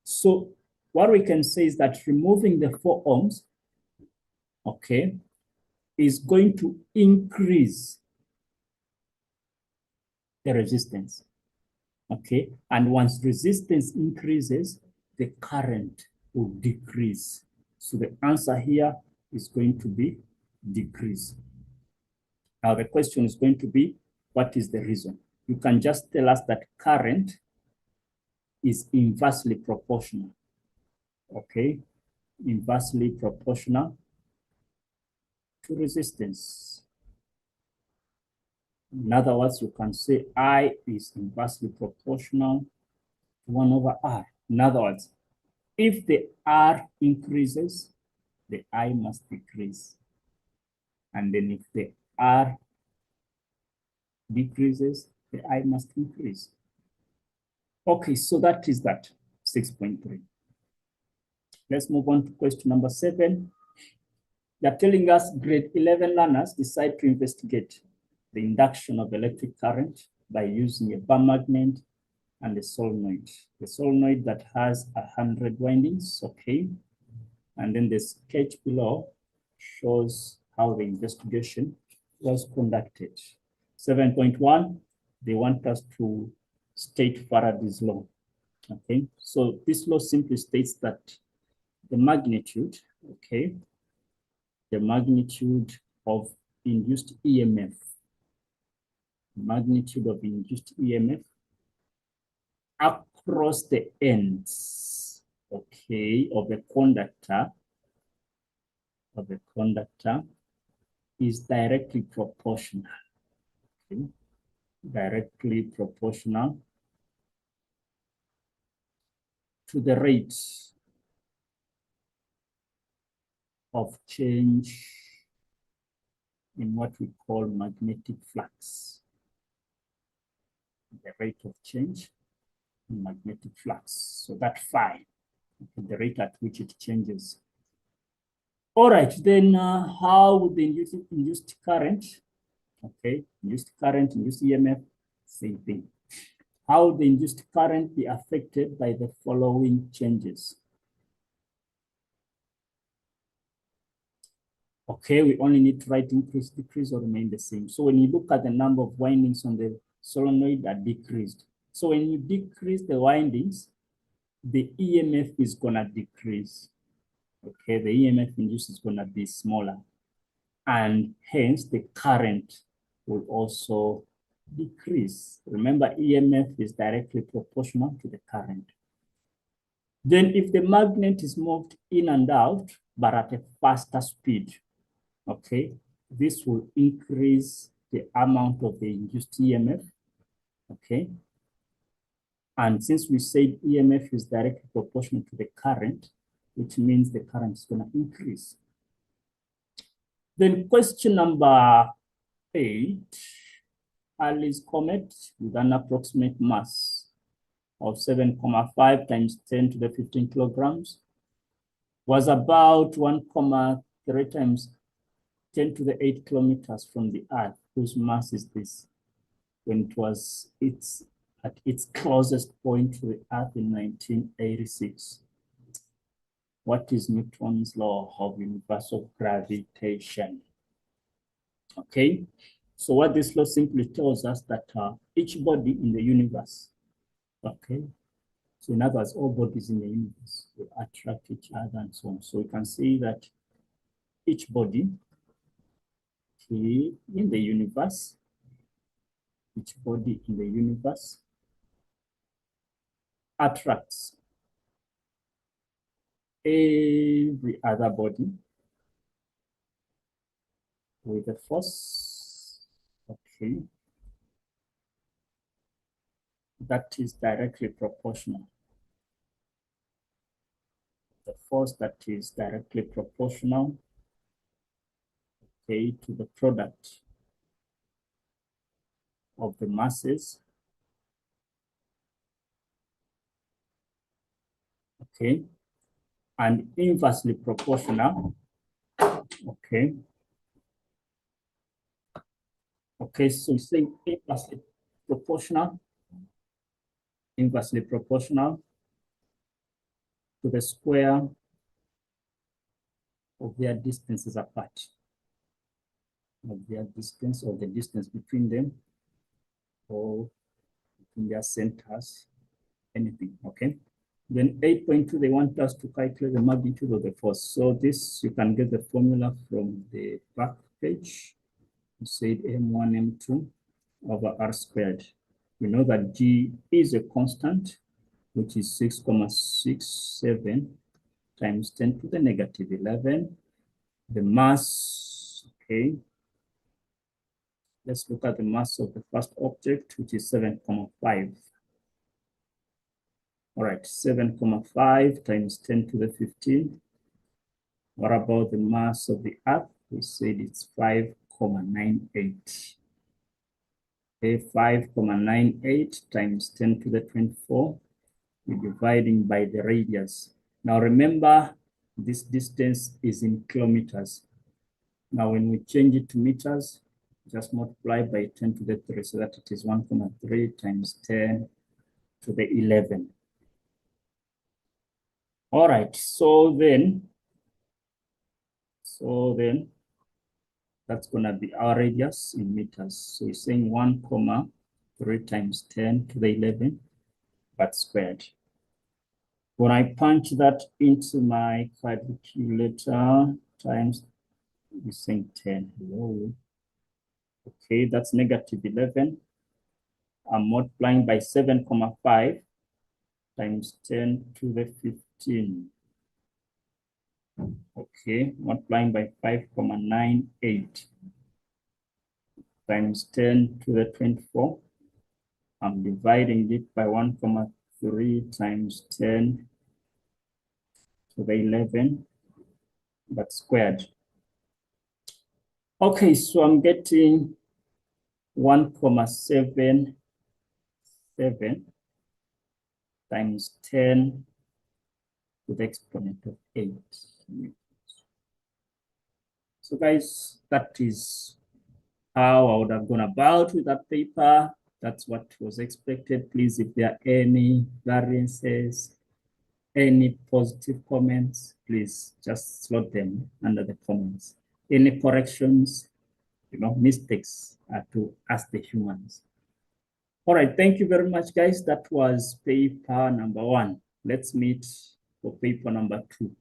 So what we can say is that removing the 4 ohms, okay, is going to increase the resistance, okay? And once resistance increases, the current will decrease. So the answer here is going to be decrease. Now the question is going to be, what is the reason? You can just tell us that current is inversely proportional, okay? Inversely proportional to resistance. In other words, you can say I is inversely proportional to 1 over R. In other words, if the R increases, the I must decrease. And then if the R decreases, the I must increase. Okay, so that is that, 6.3. Let's move on to question number 7. They're telling us grade 11 learners decide to investigate the induction of electric current by using a bar magnet and a solenoid. The solenoid that has 100 windings, okay? And then the sketch below shows how the investigation was conducted. 7.1, they want us to state Faraday's law, okay? So this law simply states that the magnitude, okay, the magnitude of induced EMF, magnitude of induced EMF across the ends, okay, of the conductor, is directly proportional, okay, directly proportional to the rate of change in what we call magnetic flux. The rate of change in magnetic flux. So that phi, okay, the rate at which it changes. All right, then how would the induced current, okay, induced current, induced EMF, same thing. How would the induced current be affected by the following changes? Okay, we only need to write increase, decrease, or remain the same. So when you look at the number of windings on the solenoid are decreased. So when you decrease the windings, the EMF is gonna decrease. Okay, the EMF induced is gonna be smaller. And hence the current will also decrease. Remember, EMF is directly proportional to the current. Then if the magnet is moved in and out, but at a faster speed, okay, this will increase the amount of the induced EMF, okay? And since we said EMF is directly proportional to the current, which means the current is going to increase. Then question number 8, Halley's comet with an approximate mass of 7.5 times 10 to the 15 kilograms was about 1.3 times 10 to the 8 kilometers from the Earth, whose mass is this, when it was at its closest point to the Earth in 1986. What is Newton's law of universal gravitation? Okay, so what this law simply tells us that each body in the universe, okay, so in other words, all bodies in the universe will attract each other and so on. So we can see that each body, okay, in the universe, each body in the universe attracts every other body with a force, okay, that is directly proportional. The force that is directly proportional, okay, to the product of the masses, okay, and inversely proportional, okay. Okay, so say inversely proportional to the square of their distances apart, of their distance, or the distance between them, or between their centers, anything, okay? Then 8.2, they want us to calculate the magnitude of the force. So this, you can get the formula from the back page. You said M1, M2 over R squared. We know that G is a constant, which is 6.67 times 10 to the negative 11. The mass, okay. Let's look at the mass of the first object, which is 7.5. All right, 7.5 times 10 to the 15. What about the mass of the Earth? We said it's 5.98. Okay, 5.98 times 10 to the 24. We're dividing by the radius. Now remember, this distance is in kilometers. Now when we change it to meters, just multiply by 10 to the 3, so that it is 1.3 times 10 to the 11. All right, so then that's gonna be our radius in meters. So we're saying 1.3 times 10 to the 11, but squared. When I punch that into my calculator times, we're saying 10. Hello. Okay, that's negative 11. I'm multiplying by 7.5 times 10 to the 15. Okay, multiplying by 5.98 times 10 to the 24. I'm dividing it by 1.3 times 10 to the 11, but squared. Okay, so I'm getting 1.77 times 10 to the exponent of 8. So guys, that is how I would have gone about with that paper. That's what was expected. Please, if there are any variances, any positive comments, please just slot them under the comments. Any corrections, mistakes are to ask the humans. All right, thank you very much, guys. That was paper number 1. Let's meet for paper number 2.